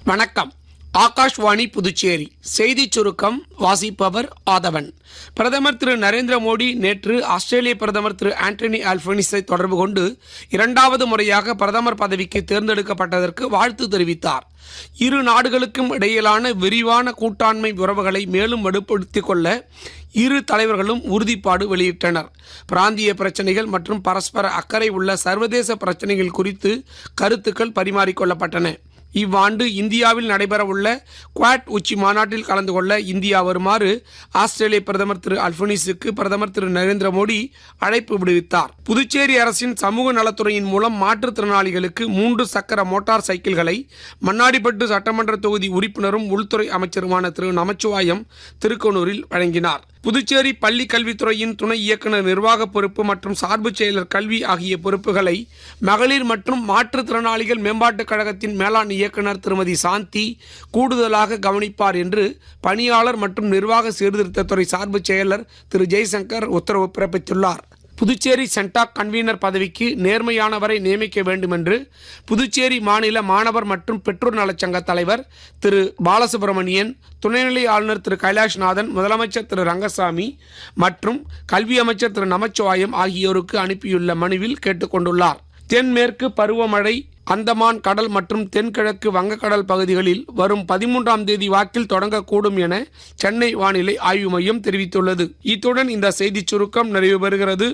வணக்கம். ஆகாஷ்வாணி புதுச்சேரி செய்திச் சுருக்கம் வாசிப்பவர் ஆதவன். பிரதமர் திரு நரேந்திர மோடி நேற்று ஆஸ்திரேலிய பிரதமர் திரு ஆண்டனி அல்பனீஸை தொடர்பு கொண்டு இரண்டாவது முறையாக பிரதமர் பதவிக்கு தேர்ந்தெடுக்கப்பட்டதற்கு வாழ்த்து தெரிவித்தார். இரு நாடுகளுக்கும் இடையிலான விரிவான கூட்டாண்மை உறவுகளை மேலும் வலுப்படுத்திக் கொள்ள இரு தலைவர்களும் உறுதிப்பாடு வெளியிட்டனர். பிராந்திய பிரச்சனைகள் மற்றும் பரஸ்பர அக்கறை உள்ள சர்வதேச பிரச்சனைகள் குறித்து கருத்துக்கள் பரிமாறிக்கொள்ளப்பட்டன. இவ்வாண்டு இந்தியாவில் நடைபெறவுள்ள குவாட் உச்சி மாநாட்டில் கலந்து கொள்ள இந்தியா வருமாறு ஆஸ்திரேலிய பிரதமர் திரு அல்பனீஸுக்கு பிரதமர் திரு நரேந்திர மோடி அழைப்பு விடுவித்தார். புதுச்சேரி அரசின் சமூக நலத்துறையின் மூலம் மாற்றுத்திறனாளிகளுக்கு 3 சக்கர மோட்டார் சைக்கிள்களை மண்ணாடிப்பட்டு சட்டமன்ற தொகுதி உறுப்பினரும் உள்துறை அமைச்சருமான திரு நமச்சிவாயம் திருக்கனூரில் வழங்கினார். புதுச்சேரி பள்ளி கல்வித்துறையின் துணை இயக்குநர் நிர்வாக பொறுப்பு மற்றும் சார்பு செயலர் கல்வி ஆகிய பொறுப்புகளை மகளிர் மற்றும் மாற்றுத்திறனாளிகள் மேம்பாட்டுக் கழகத்தின் மேலாண் இயக்குநர் திருமதி சாந்தி கூடுதலாக கவனிப்பார் என்று பணியாளர் மற்றும் நிர்வாக சீர்திருத்தத்துறை சார்பு செயலர் திரு ஜெய்சங்கர் உத்தரவு பிறப்பித்துள்ளார். புதுச்சேரி சென்டாக் கன்வீனர் பதவிக்கு நேர்மையானவரை நியமிக்க வேண்டும் என்று புதுச்சேரி மாநில மாணவர் மற்றும் பெற்றோர் நலச்சங்க தலைவர் திரு பாலசுப்ரமணியன், துணைநிலை ஆளுநர் திரு கைலாஷ்நாதன், முதலமைச்சர் திரு ரங்கசாமி மற்றும் கல்வி அமைச்சர் திரு நமச்சிவாயம் ஆகியோருக்கு அனுப்பியுள்ள மனுவில் கேட்டுக்கொண்டுள்ளார். தென்மேற்கு பருவமழை அந்தமான் கடல் மற்றும் தென்கிழக்கு வங்கக்கடல் பகுதிகளில் வரும் 13ஆம் தேதி வாக்கில் தொடங்கக்கூடும் என சென்னை வானிலை ஆய்வு மையம் தெரிவித்துள்ளது. இத்துடன் இந்த செய்திச் சுருக்கம் நிறைவு பெறுகிறது.